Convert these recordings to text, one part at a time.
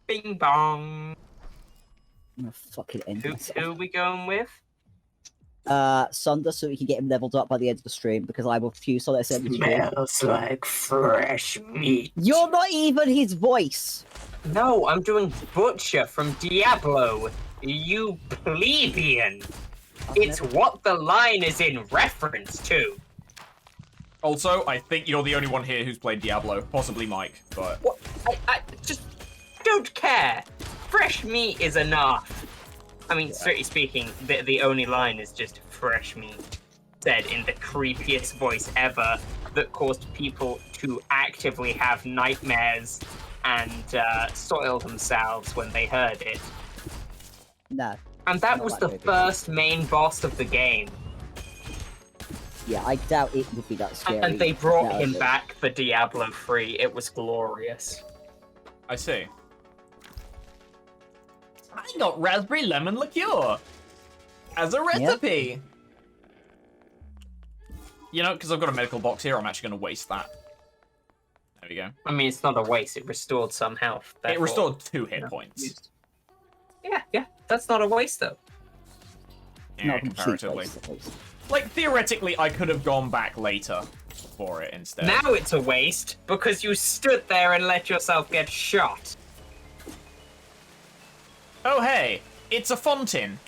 Bing bong. I'm gonna fucking end Who myself. are we going with? Sunder, so we can get him leveled up by the end of the stream, because I will refuse to let SMG. Smells like fresh meat. You're not even his voice! No, I'm doing Butcher from Diablo. You plebeian. It's what the line is in reference to. Also, I think you're the only one here who's played Diablo. Possibly Mike, but... What? I just don't care. Fresh meat is enough. I mean, strictly speaking, the only line is just fresh meat, said in the creepiest voice ever that caused people to actively have nightmares and soil themselves when they heard it. No. And that Not was that the movie. first main boss of the game. Yeah, I doubt it would be that scary. And they brought him nowadays. back for Diablo 3. It was glorious. I see. I got raspberry lemon liqueur as a recipe. You know, because I've got a medical box here, I'm actually going to waste that. There we go. I mean, it's not a waste. It restored some health. It restored 2 hit points. Yeah. That's not a waste, though. Yeah, Not a complete comparatively. waste, at least. Like, theoretically, I could have gone back later for it instead. Now it's a waste because you stood there and let yourself get shot. Oh, hey, it's a fountain.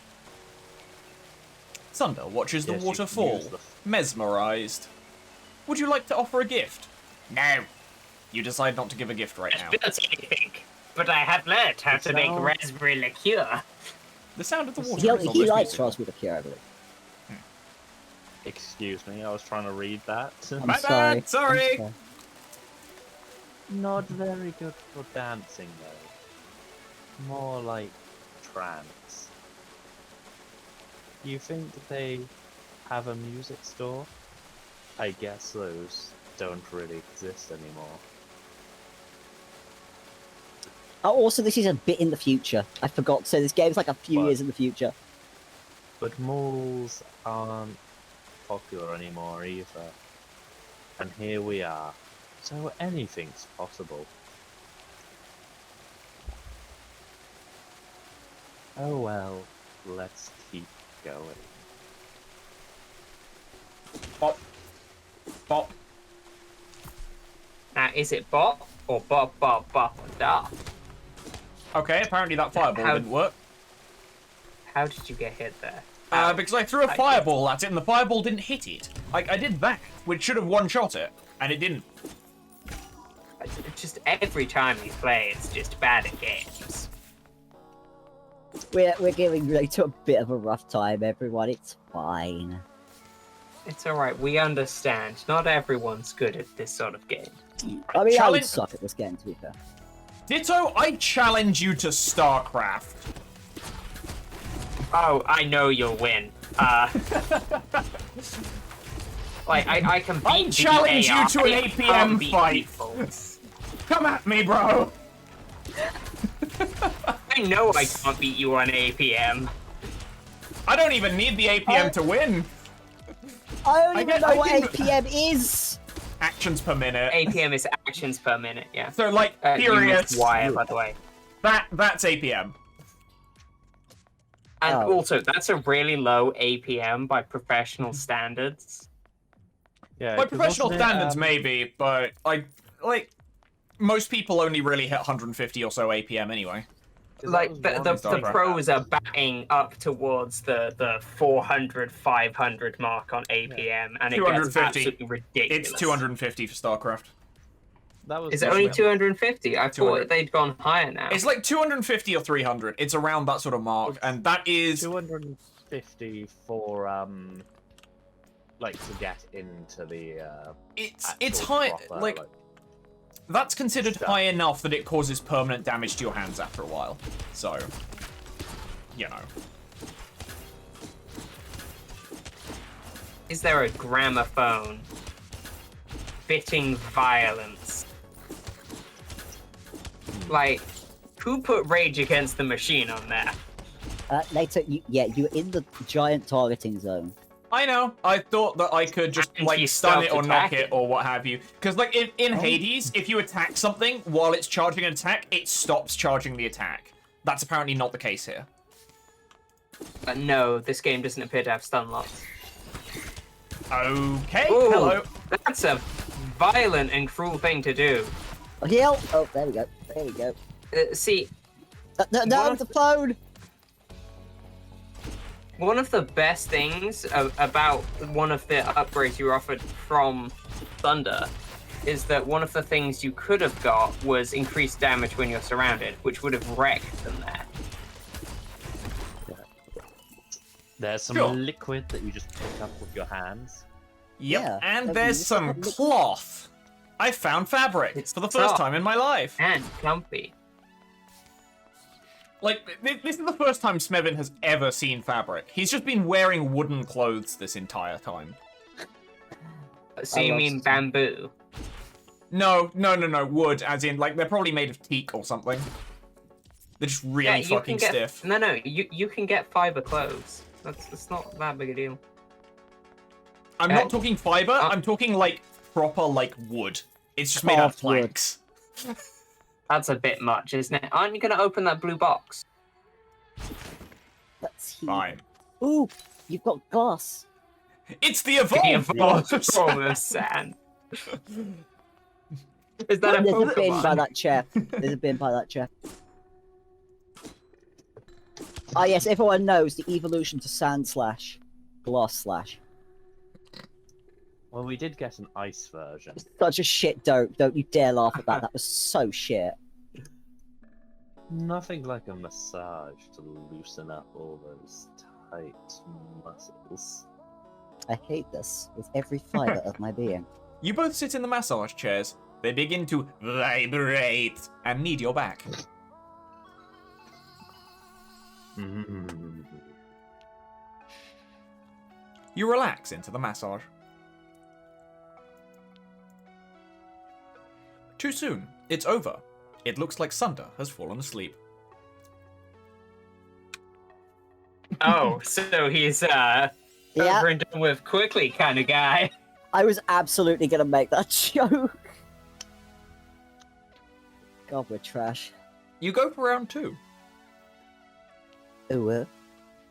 Sunder watches the Yes, you water can fall, use the- mesmerized. Would you like to offer a gift? No. You decide not to give a gift right now. That's anything. But I have learned how to make sounds- raspberry liqueur. The sound of the water He, is he almost likes musical. raspberry liqueur, I believe. Excuse me, I was trying to read that. I'm My sorry. bad, sorry. I'm sorry. Not very good for dancing though. More like trance. You think they have a music store? I guess those don't really exist anymore. Oh, also, this is a bit in the future. I forgot to say this game's like a few What? years in the future. But malls aren't popular anymore either. And here we are. So anything's possible. Oh well, let's keep going. Bop. Bop. Now, is it bop or bop bop bop da? Okay, apparently that fireball How- didn't work. How did you get hit there? Because I threw a fireball at it and the fireball didn't hit it. I did that, which should have one-shot it, and it didn't. Just every time you play, it's just bad at games. We're giving Lato a bit of a rough time, everyone. It's fine. It's alright, we understand. Not everyone's good at this sort of game. I mean, I Challenge- would suck at this game, to be fair. Ditto, I challenge you to StarCraft. Oh, I know you'll win. Like, I can beat I the challenge you AI, to an I APM can't beat fight. people. Come at me, bro. I know I can't beat you on APM. I don't even need the APM to win. I don't I even get- know I what can- APM is! Actions per minute. APM is actions per minute, yeah. So, like, You furious. missed wire, by the way. That's APM. And Oh. also, that's a really low APM by professional standards. Yeah, By 'cause professional wasn't it, standards, maybe, but like most people only really hit 150 or so APM anyway. 'cause that Like, was the one StarCraft. pros are batting up towards the 400, 500 mark on APM, and it gets 250. absolutely ridiculous. It's 250 for StarCraft. That was Is it one only of- 250? I 200. thought they'd gone higher now. It's like 250 or 300. It's around that sort of mark, and that is 250 for like to get into the it's actual high. proper, Like that's considered stuff. high enough that it causes permanent damage to your hands after a while. So, you know. Is there a gramophone? Fitting violence. Like, who put Rage Against the Machine on there? Later, you're in the giant targeting zone. I know. I thought that I could just, And like, you stun it or knock self-attack it or what have you. Because, like, in Hades, if you attack something while it's charging an attack, it stops charging the attack. That's apparently not the case here. But no, this game doesn't appear to have stun locks. Okay, Ooh, hello. That's a violent and cruel thing to do. Heal! Oh, there we go. There we go. See, No, the phone! one of the best things about one of the upgrades you were offered from Thunder is that one of the things you could have got was increased damage when you're surrounded, which would have wrecked them there. There's some Sure. liquid that you just pick up with your hands. Yep, Yeah, and I there's mean, some it's- cloth. I found fabric It's for the first soft. time in my life. And comfy. Like, this is the first time Smevin has ever seen fabric. He's just been wearing wooden clothes this entire time. So you love mean stone. bamboo? No, wood, as in, like, they're probably made of teak or something. They're just really you fucking can get, stiff. No, you can get fiber clothes. That's not that big a deal. I'm not talking fiber, I'm talking, like, proper, like, wood. It's just made out of Carved wood. planks. That's a bit much, isn't it? Aren't you gonna open that blue box? Let's heal. Fine. Ooh, you've got glass. It's the The evolved evolved form of sand. Is that a There's a bin by Pokemon? that chair. There's a bin by that chair. Ah, yes, everyone knows the evolution to Sand Slash. Gloss Slash. Well, we did get an ice version. Such a shit dope. Don't you dare laugh at that. That was so shit. Nothing like a massage to loosen up all those tight muscles. I hate this with every fiber of my being. You both sit in the massage chairs. They begin to vibrate and need your back. You relax into the massage. Too soon. It's over. It looks like Sunder has fallen asleep. Oh, so he's Yeah, over and done with quickly kind of guy. I was absolutely gonna make that joke. God, we're trash. You go for round 2. Ooh,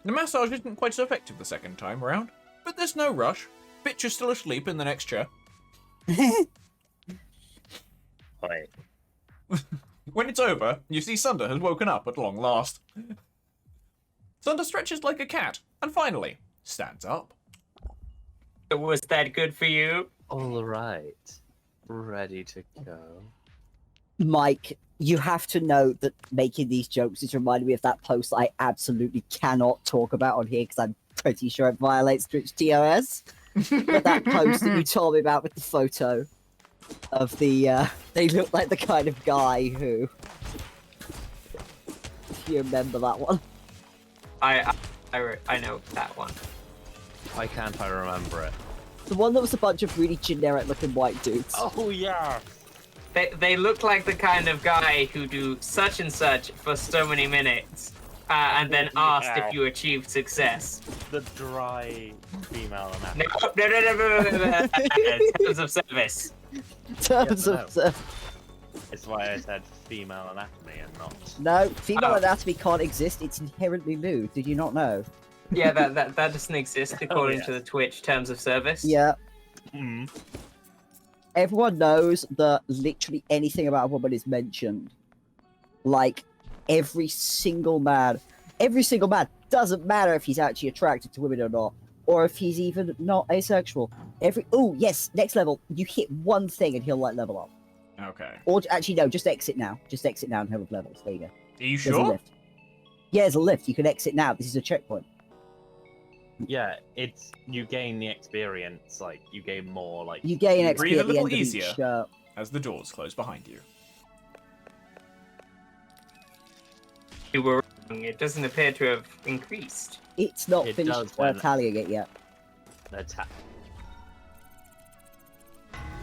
The massage isn't quite so effective the second time round, but there's no rush. Bitch is still asleep in the next chair. Wait. When it's over, you see Sunder has woken up at long last. Sunder stretches like a cat, and finally, stands up. Was that good for you? All right. Ready to go. Mike, you have to know that making these jokes is reminding me of that post that I absolutely cannot talk about on here because I'm pretty sure it violates Twitch TOS. But that post that you told me about with the photo of the, they look like the kind of guy who, if you remember that one. I know that one. Why can't I remember it? The one that was a bunch of really generic looking white dudes. Oh, yeah! They look like the kind of guy who do such and such for so many minutes, and then asked if you achieved success. The dry female No, anatomy. no. Terms of service. Terms Yes, of It's why I said female anatomy and not... no, female Oh. anatomy can't exist. It's inherently nude. Did you not know? Yeah, that doesn't exist according to yeah. the Twitch terms of service. Yeah. Mm. Everyone knows that literally anything about a woman is mentioned. Like, every single man doesn't matter if he's actually attracted to women or not, or if he's even not asexual. Oh yes, next level, you hit one thing and he'll like level up. Okay. Or actually no, just exit now. Just exit now and he'll have levels. There you go. Are you There's a sure? lift. Yeah, there's a lift. You can exit now. This is a checkpoint. Yeah, it's... You gain the experience, like, you gain more, like... You gain XP Breathe a at the little end of easier. each. As the doors close behind you. You were wrong. It doesn't appear to have increased. It's not It finished does when- tallying it yet. Attack.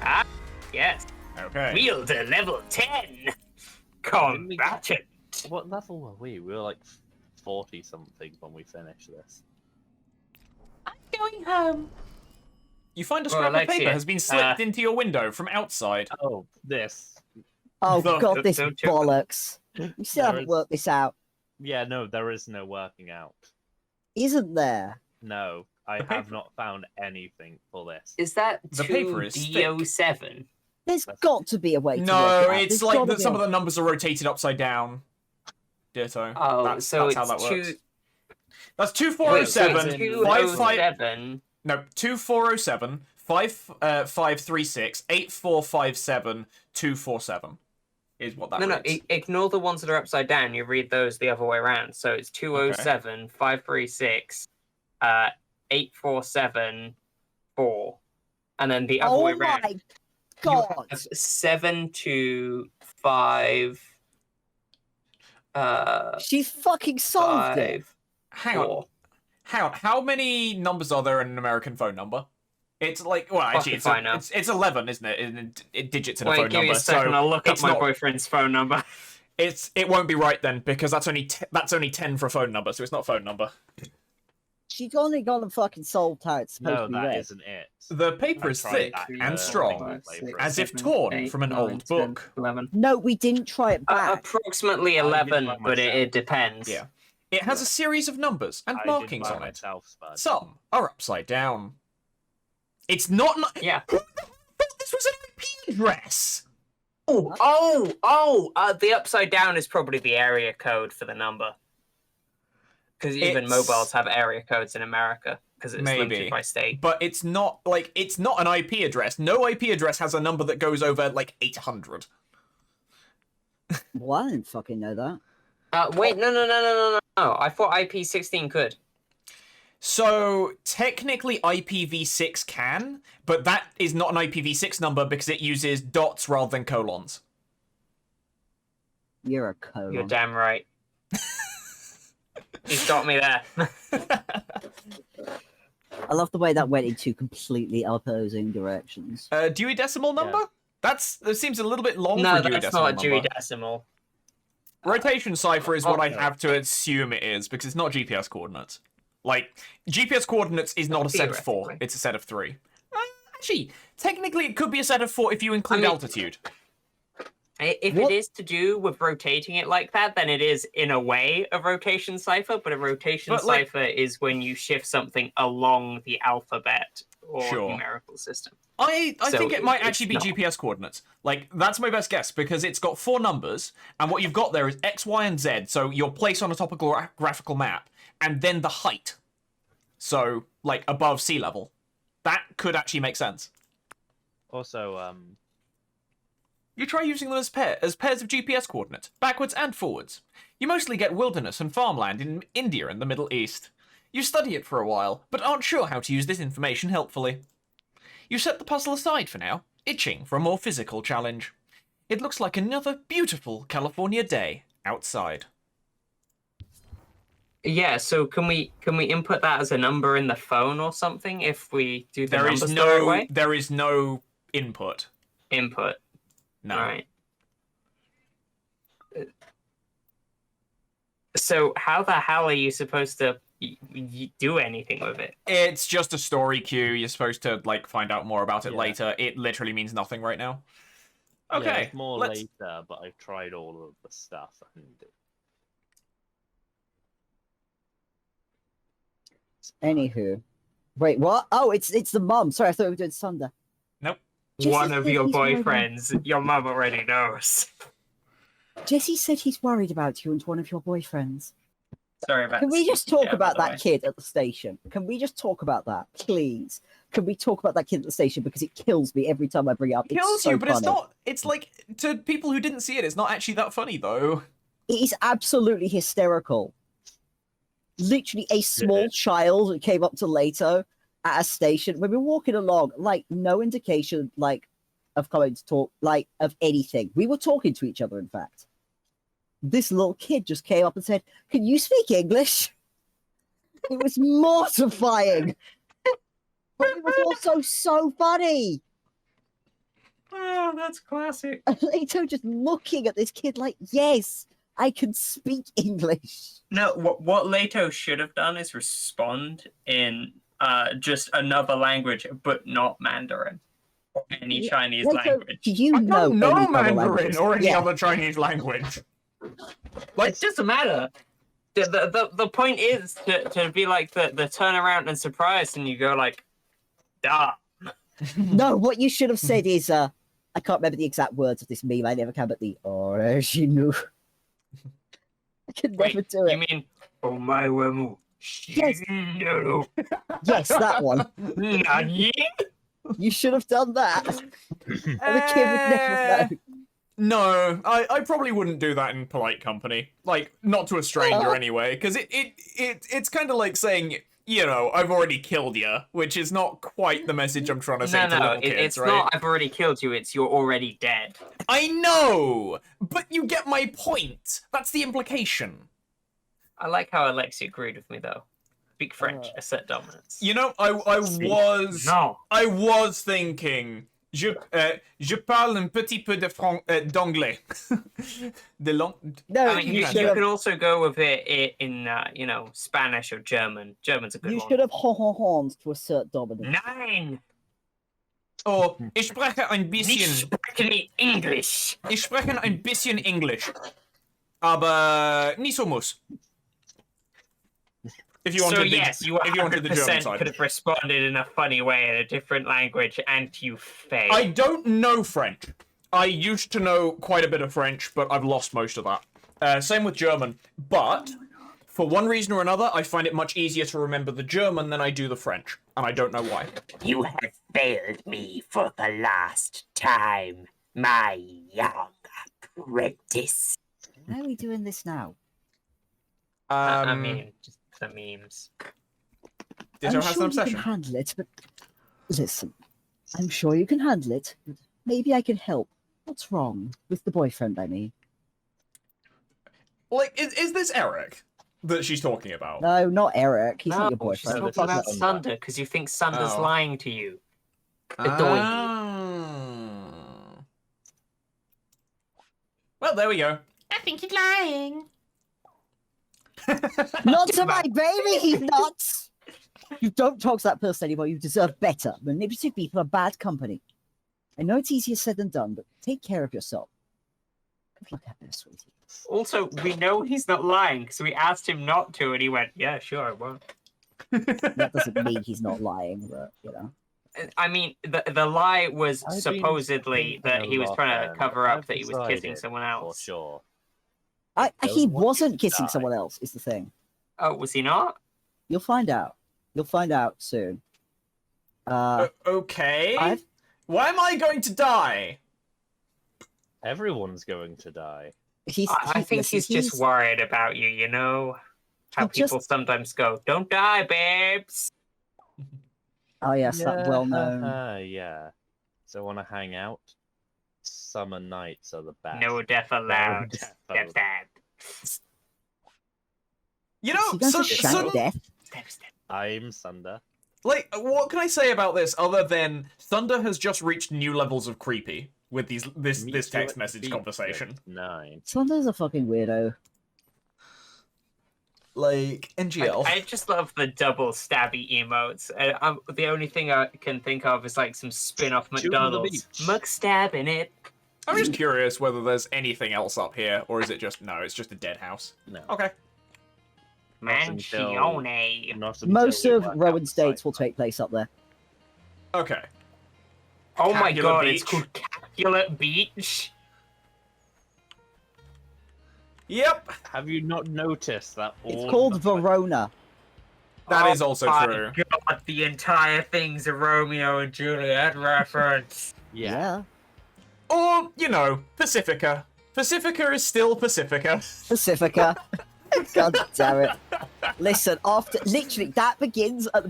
Ah, yes. Okay. Wielder level 10. Combatant. What level were we? We were like 40-something when we finished this. going home. You find a Well, scrap of paper Alexia, has been slipped into your window from outside. Oh, this. Oh The- god, this Don't joke. bollocks. We still There haven't is- worked this out, Yeah, no, there is no working out. isn't there? No, I The have paper- not found anything for this. Is that The paper is thick. 2D07? There's That's- got to be a way to No, work it out. it's There's like gotta that be some a- of the numbers are rotated upside down. Ditto. Oh, that's so how it's that works. two. That's Wait, so 2407, it's two- 207. no, 2407, 5536, 8457, 247 is what that No, reads. ignore the ones that are upside down. You read those the other way around. So it's 207, 536, 847, 4. And then the other Oh way around. my You god! have 725. She fucking solved it. 5, Hang on. 4. How many numbers are there in an American phone number? It's like, well, actually, Fucking fine now. it's 11, isn't it? In digits in a Wait, phone give me number. a second. So I'll look up it's my not- boyfriend's phone number. it won't be right then because that's only 10 for a phone number, so it's not a phone number. She's only gone and fucking solved how it's supposed No, to be that read. isn't it. The paper I is tried thick that, and strong, flavor. as if torn from an old book. 11. No, we didn't try it back. Approximately I did 11, by but myself. it depends. Yeah. It has a series of numbers and I markings did by on it. myself, Spud. Some are upside down. It's not. Yeah. Who the fuck this was an IP address? The upside down is probably the area code for the number. Because even It's- mobiles have area codes in America because it's Maybe. limited by state. But it's not an IP address. No IP address has a number that goes over like 800. Well, I didn't fucking know that. Wait, no. I thought IP16 could. So technically IPv6 can, but that is not an IPv6 number because it uses dots rather than colons. You're a colon. You're damn right. He's got me there. I love the way that went in two completely opposing directions. Dewey Decimal number? That seems a little bit long No, for a Dewey that's Decimal not a Dewey number. Decimal. Rotation cipher is what I Okay. have to assume it is, because it's not GPS coordinates. Like, GPS coordinates is not a set of 4, Theoretically. it's a set of 3. Actually, technically it could be a set of 4 if you include I mean- altitude. If What? it is to do with rotating it like that, then it is, in a way, a rotation cipher, but a rotation But, like- cipher is when you shift something along the alphabet or Sure. numerical system. I So think it might it's actually be not. GPS coordinates. Like, that's my best guess, because it's got 4 numbers, and what you've got there is X, Y, and Z, so your place on a topical graphical map, and then the height. So, like, above sea level. That could actually make sense. Also, You try using them as pairs of GPS coordinates, backwards and forwards. You mostly get wilderness and farmland in India and the Middle East. You study it for a while, but aren't sure how to use this information helpfully. You set the puzzle aside for now, itching for a more physical challenge. It looks like another beautiful California day outside. Yeah, so can we input that as a number in the phone or something if we do the There is numbers the right way? there is no input. Input. No. Right. So how the hell are you supposed to do anything with it? It's just a story queue. You're supposed to like find out more about it Yeah. later. It literally means nothing right now. yeah, Okay, it's more let's- later, but I've tried all of the stuff. And Anywho. Wait, what? Oh, it's the mum. Sorry, I thought we were doing Sunder. Jesse One of said your he's worried boyfriends. Your mum already knows. Jesse said he's worried about you and one of your boyfriends. Sorry about Can we just talk Yeah, about by the that kid at the station? Can we just talk about that, please? Can we talk about that kid at the station? Because it kills me every time I bring it up. It kills it's so you, but funny. it's not. It's like to people who didn't see it, it's not actually that funny though. It is absolutely hysterical. Literally, a small child came up to Lato at a station. We were walking along, like no indication, like of coming to talk, like of anything. We were talking to each other. In fact, this little kid just came up and said, "Can you speak English?" It was mortifying, but it was also so funny. Oh, that's classic. And Lato just looking at this kid like, "Yes, I can speak English." No, what Lato should have done is respond in just another language, but not Mandarin or any Chinese Lato, language. do you I know don't know any other Mandarin languages? or any Yeah. other Chinese language. It doesn't matter. The point is to be like the turnaround and surprise, and you go like, "Da." No, what you should have said is, I can't remember the exact words of this meme. I never can, but the original. I could never Wait, do it. you mean Omae Yes. Shino Yes, that one. Nani? You should have done that. And the kid would never know. No, I probably wouldn't do that in polite company. Like, not to a stranger Oh. anyway, because it's kind of like saying, you know, I've already killed you, which is not quite the message I'm trying to say to little kids, it's right? not. I've already killed you. It's you're already dead. I know, but you get my point. That's the implication. I like how Alexia agreed with me though. Speak French, assert dominance. You know, I No. was thinking. Je parle un petit peu d'anglais. No, I mean, you you should could have. also go with it in, you know, Spanish or German. German's a good You one. should have horns to assert dominance. Nein! Oh, ich spreche ein Nicht bisschen. sprechen nicht English! Ich spreche ein bisschen Englisch. Aber nicht so muss. If you So wanted yes, the, you if you wanted the German 100% side. could have responded in a funny way in a different language, and you failed. I don't know French. I used to know quite a bit of French, but I've lost most of that. Same with German. But, for one reason or another, I find it much easier to remember the German than I do the French. And I don't know why. You have failed me for the last time, my young apprentice. How are we doing this now? I mean, just the memes. Ditto I'm has sure an you can obsession. handle it, but listen, I'm sure you can handle it. But maybe I can help. What's wrong with the boyfriend? I mean, Like, is this Eric that she's talking about? no, not Eric. He's not your she's boyfriend. talking about Sunder. Sunder because you think Sunder's Oh. lying to you. Ah. Well, there we go. I think he's lying. Not to my baby, he's not. You don't talk to that person anymore. You deserve better. Manipulative people are bad company. I know it's easier said than done, but take care of yourself. Good luck out there, sweetie. Also, we know he's not lying because we asked him not to, and he went, "Yeah, sure, I won't." That doesn't mean he's not lying, but you know. I mean, the lie was I've been supposedly thinking that a he was lot, trying to and cover up I've that he was kissing decided someone For else. sure. He Don't want you wasn't to kissing die. someone else, is the thing. Oh, was he not? You'll find out. You'll find out soon. Okay. I've- Why am I going to die? Everyone's going to die. I think listen, he's just worried about you, you know? How He just- people sometimes go, "Don't die, babes." Oh yes, that well-known. Yeah. So want to hang out? Summer nights are the best. No death allowed. death Step, allowed. step. You Is know, he going to shank so, death? Step, step. I'm Sunder. like, what can I say about this other than Thunder has just reached new levels of creepy with this Meet text you at message beach conversation. at 9. Sunder's a fucking weirdo. Like, NGL. I just love the double stabby emotes. The only thing I can think of is like some spin-off Shoot 'em on the McDonald's. beach. Mug stabbing it. I'm just curious whether there's anything else up here, or is it just, no, it's just a dead house. No. Okay. Manchione. Not until Most we of work Rowan's outside. dates will take place up there. Okay. Oh my Capulet god, it's Beach. called Capulet Beach. Yep. Have you not noticed that all It's of called the- Verona. That Oh is also my true. God, the entire thing's a Romeo and Juliet reference. Yeah. Or, you know, Pacifica. Pacifica is still Pacifica. Pacifica. God damn it. Listen, after literally that begins at the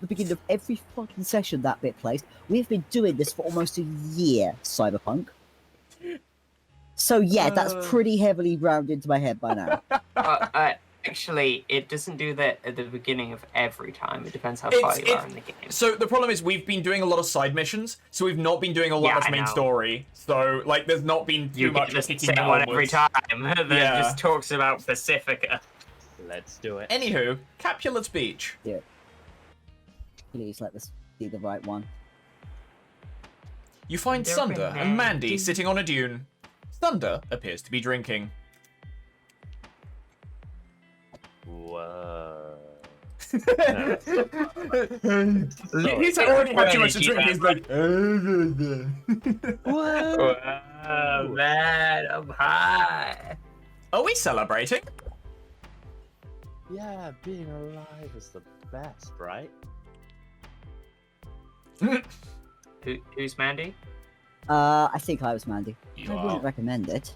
beginning of every fucking session that bit plays. We've been doing this for almost a year, Cyberpunk. So yeah, that's pretty heavily ground into my head by now. Actually, it doesn't do that at the beginning of every time. It depends how far you are in the game. So the problem is we've been doing a lot of side missions, so we've not been doing a lot Yeah, of I main know. story. So like, there's not been too You much get the kicking same one every onwards. time that Yeah. just talks about Pacifica. Let's do it. Anywho, Capulet Beach. Yeah. Please let this be the right one. You find Sunder and Mandy sitting on a dune. Sunder appears to be drinking. Whoa. He's already had too much to drink. He's like, Whoa, man, I'm high. are we celebrating? Yeah, being alive is the best, right? Who's Mandy? I think I was Mandy. You I are. wouldn't recommend it.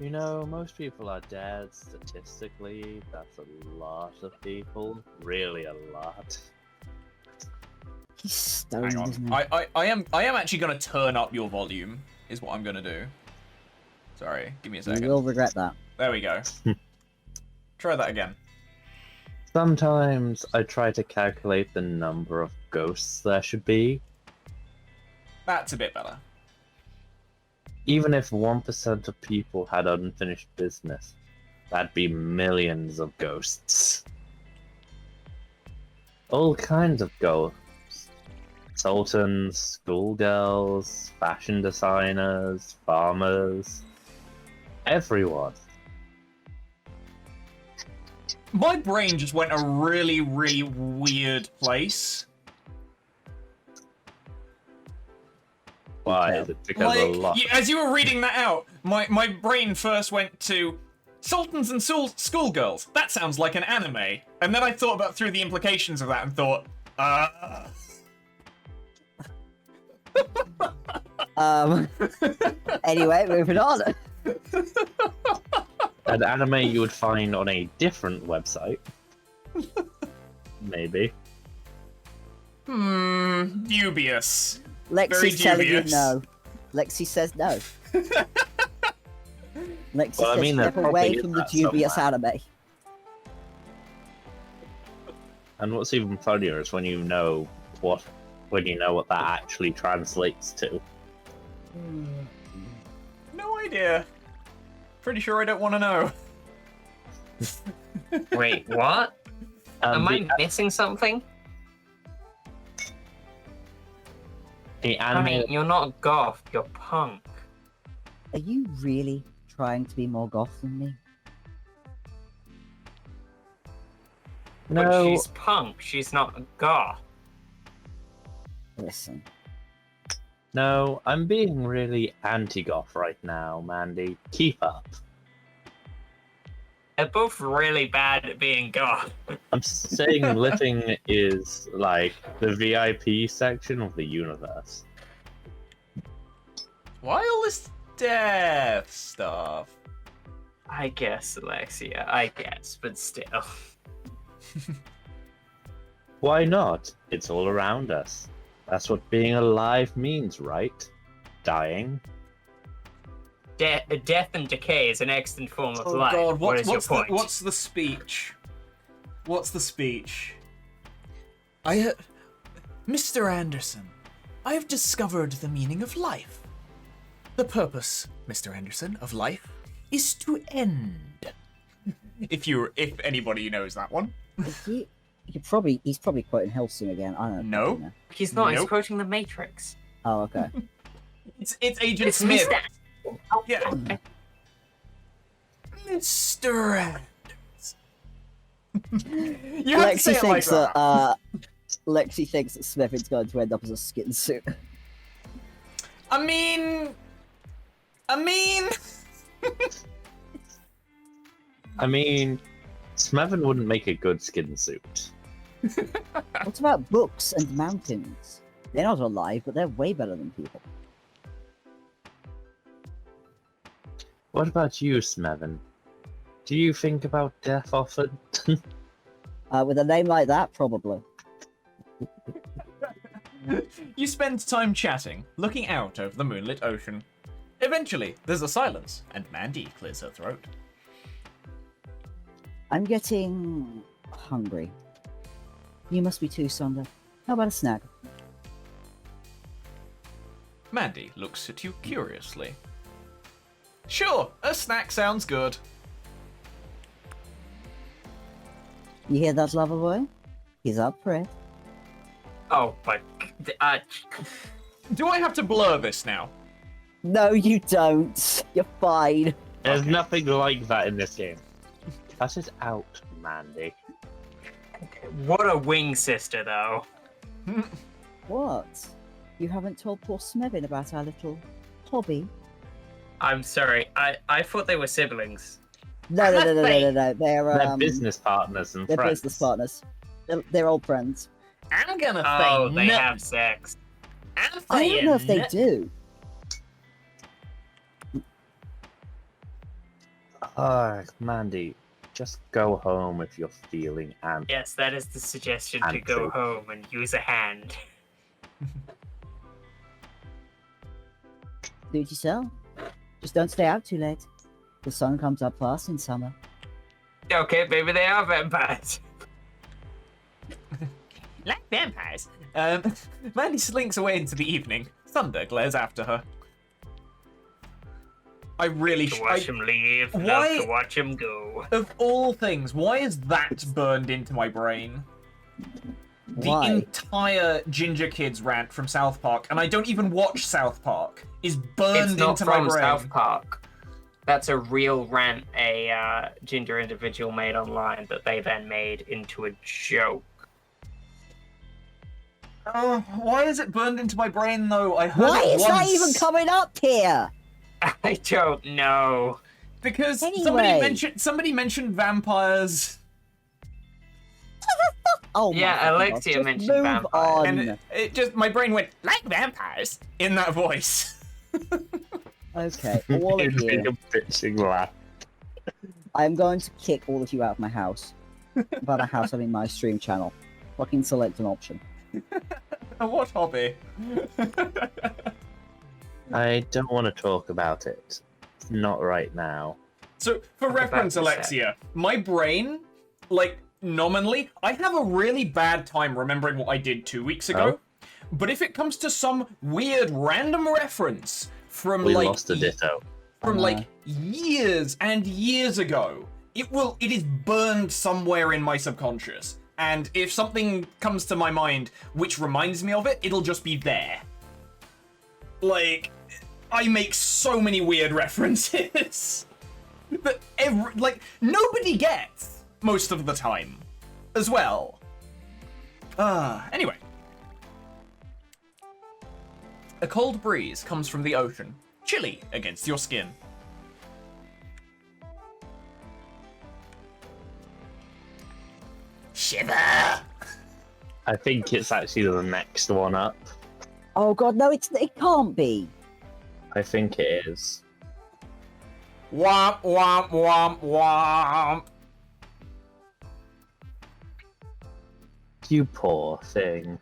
You know, most people are dead statistically. That's a lot of people. Really a lot. He's stoned, Hang isn't on. he? I am actually gonna turn up your volume, is what I'm gonna do. Sorry, give me a You second. will regret that. There we go. Try that again. Sometimes I try to calculate the number of ghosts there should be. That's a bit better. Even if 1% of people had unfinished business, that'd be millions of ghosts. All kinds of ghosts. Sultans, schoolgirls, fashion designers, farmers. Everyone. My brain just went a really, really weird place. Why? Is it because a lot? As you were reading that out, my brain first went to Sultans and Schoolgirls. That sounds like an anime. And then I thought about through the implications of that and thought, Anyway, moving on. An anime you would find on a different website. Maybe. Dubious. Lexi's telling you dubious. no. Lexi says no. Lexi Well, I says mean, there step probably away is from the that dubious somewhere. anime. And what's even funnier is when you know what that actually translates to. No idea. Pretty sure I don't want to know. Wait, what? Am I The, missing something? the I anime mean, you're not goth, you're punk. Are you really trying to be more goth than me? But No, she's punk, she's not goth. Listen, no, I'm being really anti-goth right now, Mandy. Keep up. They're both really bad at being goth. I'm saying living is like the VIP section of the universe. Why all this death stuff? I guess, Alexia, I guess, but still. Why not? It's all around us. That's what being alive means, right? Dying. Death and decay is an excellent form of Oh life. god, What is your point? what's the speech? What's the speech? Mr. Anderson, I have discovered the meaning of life. The purpose, Mr. Anderson, of life is to end. If anybody knows that one. he's probably quoting Helsing again. I don't know. No. He's not, he's Nope. quoting the Matrix. Oh, okay. It's Agent It's Smith. Mr. Yeah. Mr. Anderson. You have to say Lexi it like thinks that. Lexi thinks that Smith is going to end up as a skin suit. I mean, Smevin wouldn't make a good skin suit. What about books and mountains? They're not alive, but they're way better than people. What about you, Smevin? Do you think about death often? With a name like that, probably. You spend time chatting, looking out over the moonlit ocean. Eventually, there's a silence, and Mandy clears her throat. I'm getting hungry. You must be too, Sunder. How about a snack? Mandy looks at you curiously. Sure, a snack sounds good. You hear that, lover boy? He's up for it. Oh, but Do I have to blur this now? No, you don't. You're fine. There's Okay. nothing like that in this game. Cut it out, Mandy. what a wing sister, though. What? You haven't told poor Smevin about our little hobby? I'm sorry. I thought they were siblings. No. They're They're business partners and they're friends. business partners. They're old friends. I'm gonna Oh, say they no. have sex. I'm I don't know if they saying do. Mandy, just go home if you're feeling anxious. Yes, that is the suggestion to go Andrew. home and use a hand. Do it yourself. Just don't stay out too late. The sun comes up fast in summer. Okay, maybe they are vampires. Like vampires. Mandy slinks away into the evening. Thunder glares after her. I really To watch him leave, love Why- to watch him go. Of all things, why is that burned into my brain? The Why? entire Ginger Kids rant from South Park, and I don't even watch South Park, is burned It's not into my from brain. South Park. That's a real rant a ginger individual made online that they then made into a joke. Why is it burned into my brain though? I heard Why it is once. that even coming up here? I don't know. Because Anyway. somebody mentioned vampires, Oh my Yeah, fucking Alexia God, just mentioned move vampires. on. and it just my brain went like vampires in that voice. Okay, all of It'd be you. a bitching laugh. I'm going to kick all of you out of my house. By my house, I mean my stream channel. Fucking select an option. What hobby? I don't want to talk about it. Not right now. So, for What reference, about the Alexia, my brain, like, nominally, I have a really bad time remembering what I did 2 weeks ago. But if it comes to some weird random reference from, We like, lost a Ditto. from, I know. like, years and years ago, it is burned somewhere in my subconscious. And if something comes to my mind which reminds me of it, it'll just be there. Like, I make so many weird references that nobody gets most of the time as well. Anyway. A cold breeze comes from the ocean, chilly against your skin. Shiver! I think it's actually the next one up. Oh god, no, it can't be. I think it is. Womp womp womp womp. You poor thing.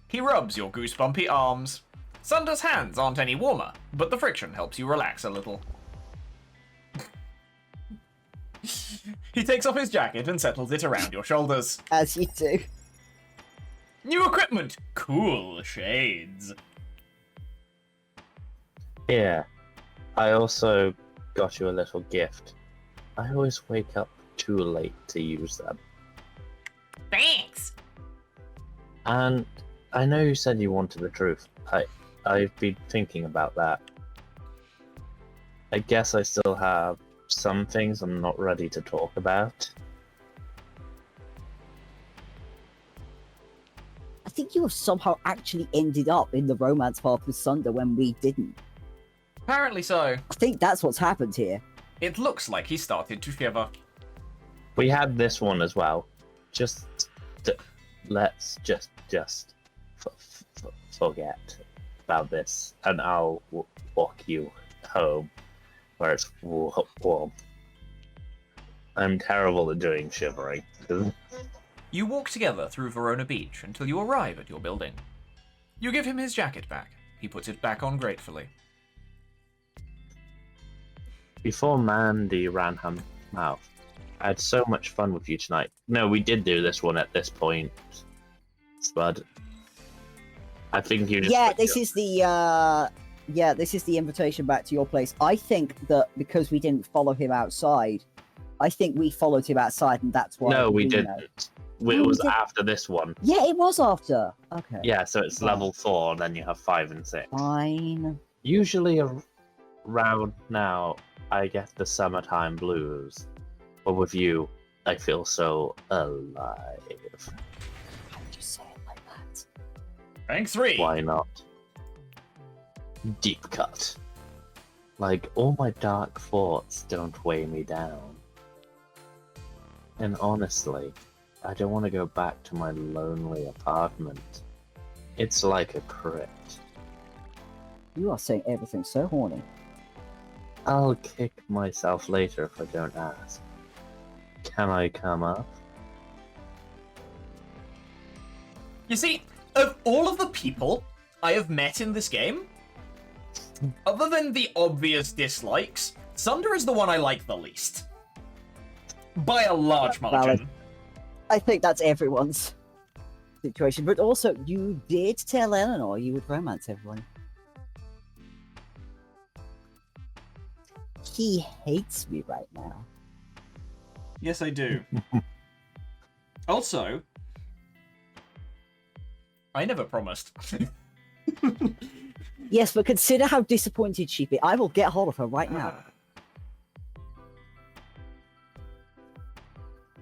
He rubs your goosebumpy arms. Sunder's hands aren't any warmer, but the friction helps you relax a little. He takes off his jacket and settles it around your shoulders. As you do. New equipment! Cool shades. Here, I also got you a little gift. I always wake up too late to use them. Thanks! And I know you said you wanted the truth. I've been thinking about that. I guess I still have some things I'm not ready to talk about. I think you have somehow actually ended up in the romance path with Sunder when we didn't. Apparently so. I think that's what's happened here. It looks like he started to shiver. We had this one as well. Let's just forget about this, and I'll walk you home where it's warm. I'm terrible at doing shivering. You walk together through Verona Beach until you arrive at your building. You give him his jacket back. He puts it back on gratefully. Before Mandy ran her mouth, I had so much fun with you tonight. No, we did do this one at this point, Spud. I think you just... Yeah, this is the invitation back to your place. I think that because we didn't follow him outside, I think we followed him outside, and that's why. No, we know. didn't. It we was did- after this one. Yeah, it was after. Okay. Yeah, so it's Oh. level 4, and then you have 5 and 6. Fine. Usually around now, I get the summertime blues. But with you, I feel so alive. How would you say it like that? Rank 3. Why not? Deep cut. Like, all my dark thoughts don't weigh me down. And honestly, I don't want to go back to my lonely apartment. It's like a crypt. You are saying everything so horny. I'll kick myself later if I don't ask. Can I come up? You see, of all of the people I have met in this game, other than the obvious dislikes, Sunder is the one I like the least. By a large margin. Valid. I think that's everyone's situation. But also, you did tell Eleanor you would romance everyone. He hates me right now. Yes, I do. Also, I never promised. Yes, but consider how disappointed she'd be. I will get hold of her right now.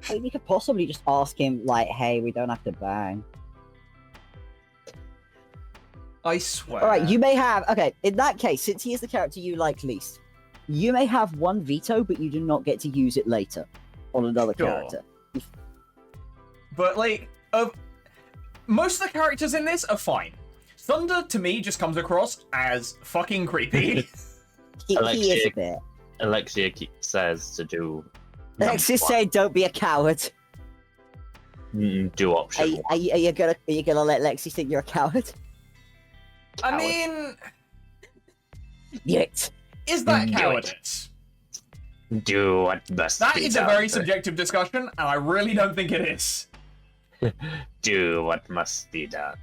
I mean, you could possibly just ask him, like, hey, we don't have to bang. I swear. Alright, you may have... Okay, in that case, since he is the character you like least, you may have one veto, but you do not get to use it later on another Sure. character. But, like, most of the characters in this are fine. Thunder, to me, just comes across as fucking creepy. He is a bit. Alexia says to do... Alexis say, don't be a coward. Do option Are you gonna let Lexi think you're a coward? I Coward. mean, Yet. is that Do it. cowardice? Do what must That be is a done. very subjective discussion, and I really don't think it is. Do what must be done.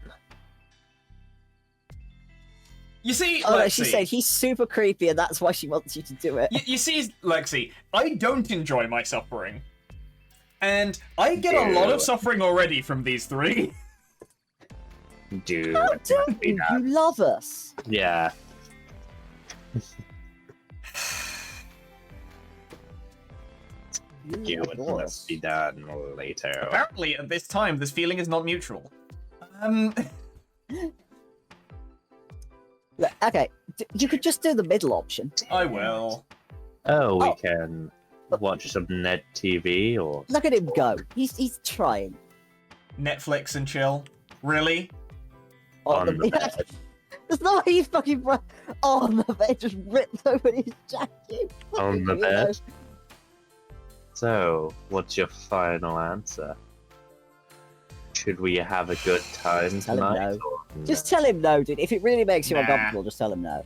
You see, Oh, no, Lexi, she said he's super creepy, and that's why she wants you to do it. you see, Lexi, I don't enjoy my suffering. And I get a lot of Ew. suffering already from these three. Do How what do must be you? done. You love us. Yeah. You Do what love must us. be done later. Apparently, at this time, this feeling is not mutual. Look, okay, you could just do the middle option. I will. Oh, we Oh. can watch some Ned TV or... Look at him go. He's trying. Netflix and chill. Really? On the bed. That's not how you fucking on the bed, just ripped open his jacket. On the Fucking bed? weirdo. So, what's your final answer? Should we have a good time Tell him tonight? no. or Just tell him no, dude. If it really makes you Nah. uncomfortable, just tell him no.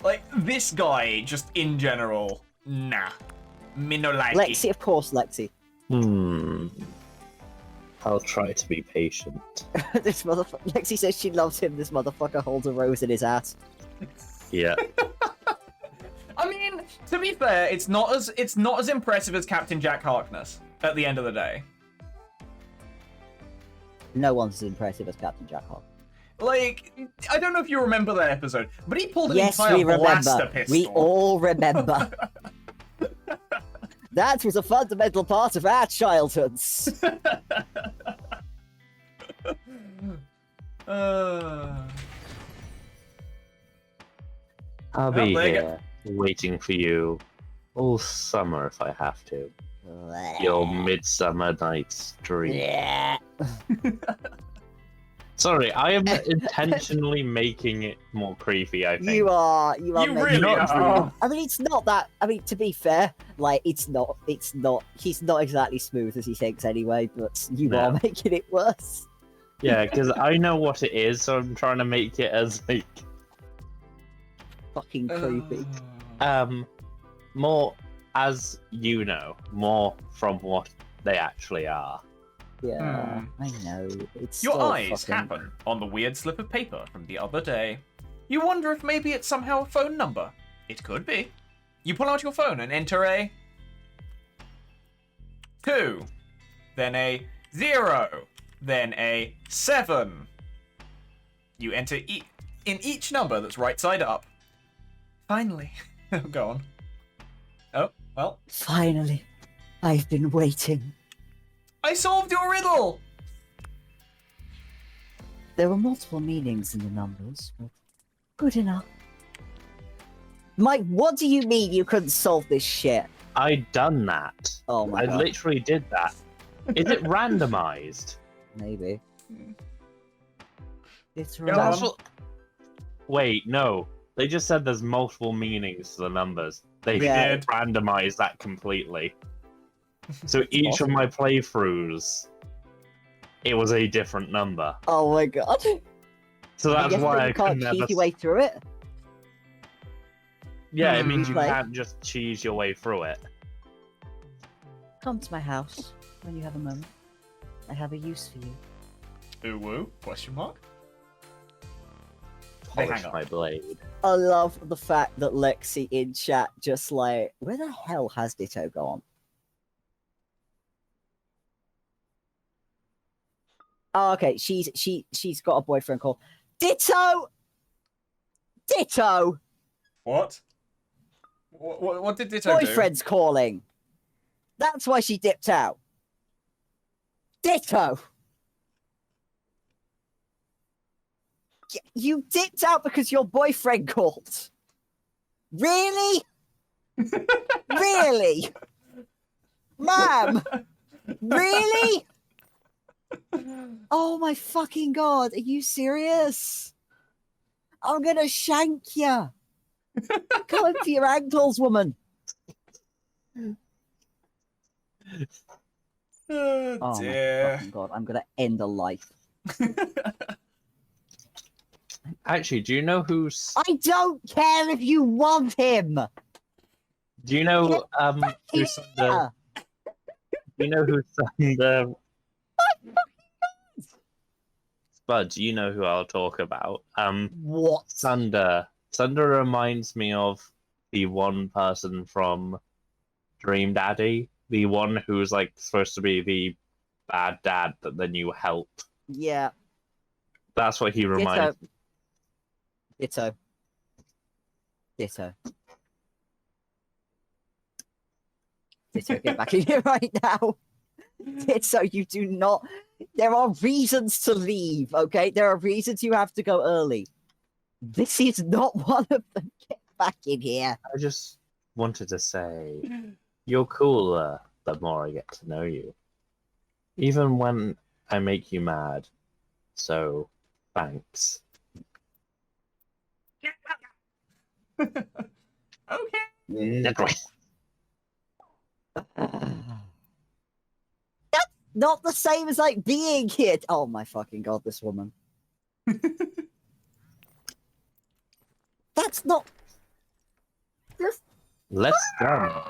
Like, this guy, just in general, nah. Me no like Lexi, of course, Lexi. I'll try to be patient. This motherfucker. Lexi says she loves him. This motherfucker holds a rose in his ass. Yeah. I mean, to be fair, it's not as impressive as Captain Jack Harkness at the end of the day. No one's as impressive as Captain Jack Hawk. Like, I don't know if you remember that episode, but he pulled an Yes, entire we blaster remember. pistol. We all remember. That was a fundamental part of our childhoods. I'll Well, be there you here, waiting for you all summer if I have to. Your Midsummer Night's Dream. Yeah. Sorry, I am intentionally making it more creepy, I think. You are. You are. You making really it are. true. I mean, it's not that. I mean, to be fair, like it's not. He's not exactly smooth as he thinks anyway. But you No. are making it worse. Yeah, because I know what it is, so I'm trying to make it as, like, Fucking creepy. more, as you know, more from what they actually are. Yeah, I know. It's Your still eyes fucking... happen on the weird slip of paper from the other day. You wonder if maybe it's somehow a phone number. It could be. You pull out your phone and enter a 2, then a 0, then a 7. You enter in each number that's right side up. Finally. Go on. Oh, well. Finally, I've been waiting. I solved your riddle! There were multiple meanings in the numbers, but good enough. Mike, what do you mean you couldn't solve this shit? I done that. Oh my I god. literally did that. Is it randomized? Maybe. It's Go right. on. That's what... Wait, no. They just said there's multiple meanings to the numbers. They Yeah. did randomize that completely. So each of awesome. my playthroughs, it was a different number. Oh my god. So I that's guess why that I you can't could never. cheat your way through it. Yeah, it means you Like- can't just cheese your way through it. Come to my house when you have a moment. I have a use for you. Ooh woo? Question mark? Polish hang on. my blade. I love the fact that Lexi in chat just like, where the hell has Ditto gone? Oh, okay, she's got a boyfriend called Ditto. Ditto. What? What did Ditto do? Boyfriend's calling. That's why she dipped out. Ditto. You dipped out because your boyfriend called. Really? Really? Ma'am? Really? Oh my fucking god, are you serious? I'm gonna shank you. Come for your ankles, woman. Oh, Oh my dear. fucking god, I'm gonna end a life. Actually, do you know who's? I don't care if you want him. Do you know who sung the? Yeah. Do you know who sung the? Spud, do you know who I'll talk about? What? Sunder. Sunder reminds me of the one person from Dream Daddy, the one who's like supposed to be the bad dad, but then you help. Yeah. That's what he reminds. Ditto. Ditto. Ditto, get back in here right now. Ditto, you do not. There are reasons to leave, okay? There are reasons you have to go early. This is not one of them. Get back in here. I just wanted to say, you're cooler the more I get to know you. Even when I make you mad. So, thanks. Okay. That's not the same as like being here. Oh my fucking god, this woman. That's not. Let's go.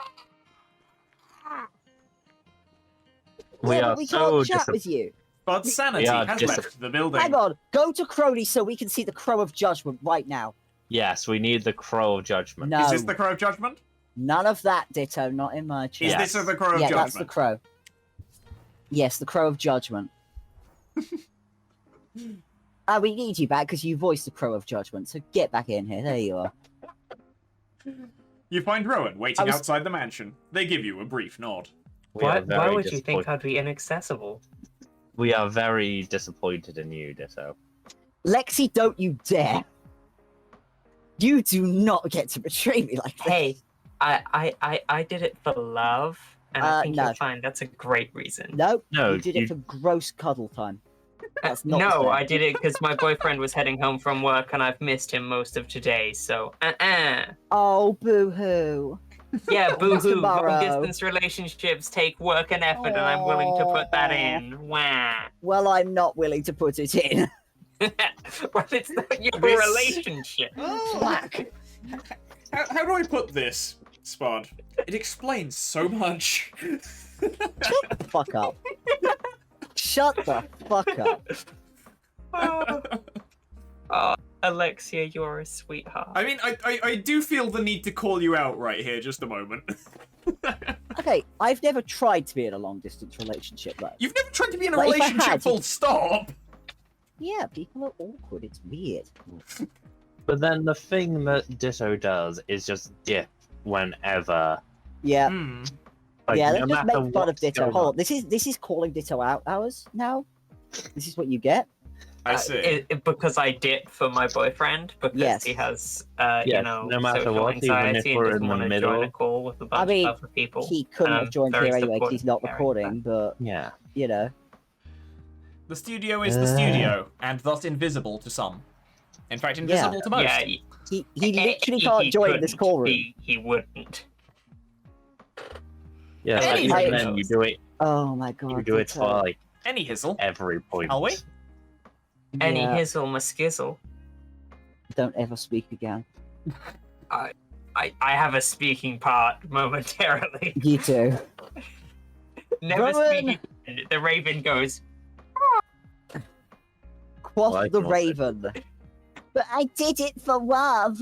We Yeah, but are we so can't chat with you. Bud's sanity are has dis- left the building. Hang on, go to Crony so we can see the Crow of Judgment right now. Yes, we need the Crow of Judgment. No, Is this the Crow of Judgment? none of that, Ditto. Not in my chat. Is Yes. this the Crow of Yeah, Judgment? that's the Crow. Yes, the Crow of Judgment. We need you back because you voiced the Crow of Judgment. So get back in here. There you are. You find Rowan waiting was- outside the mansion. They give you a brief nod. We are Why very would you think disappointed- I'd be inaccessible? We are very disappointed in you, Ditto. Lexi, don't you dare. You do not get to betray me like that. Hey, I did it for love, and I think no. you'll find that's a great reason. No, No, you did you- it for gross cuddle time. That's not the No, same. I did it because my boyfriend was heading home from work, and I've missed him most of today. So, Oh, boo-hoo. yeah, boo-hoo. Tomorrow. Long-distance relationships take work and effort, and I'm willing to put that in. Wah. Well, I'm not willing to put it in. Well, it's not your This- relationship. Black. How do I put this, Spud? It explains so much. Shut the fuck up. Shut the fuck up. Alexia, you're a sweetheart. I mean, I do feel the need to call you out right here, just a moment. Okay, I've never tried to be in a long distance relationship though. You've never tried to be in a But if I relationship, had, full stop! Yeah, people are awkward. It's weird. But then the thing that Ditto does is just dip whenever. Yeah, Hmm. Like, yeah. no Let's just matter make fun of what's Ditto. going Hold on. on. This is calling Ditto out hours now. This is what you get. I see. Because I dip for my boyfriend because Yes. he has, Yes, you know, no matter social what, even if anxiety and we're doesn't in the want to join a middle. call with a bunch mean, of other people. He couldn't and have I'm joined very here anyway because he's not supportive of recording. But Yeah. you know, The studio is the studio, and thus invisible to some. In fact, invisible to most. Yeah, he literally can't join this couldn't. call room. He wouldn't. Yeah, like, Anyway, even then you do it. Oh my god. You do it Ditto. for like Any hizzle. every point. Are we? Any Yeah, hizzle maskizzle. don't ever speak again. I have a speaking part momentarily. You too. Never Rowan! speaking. The raven goes. Quoth Like the what? raven. But I did it for love.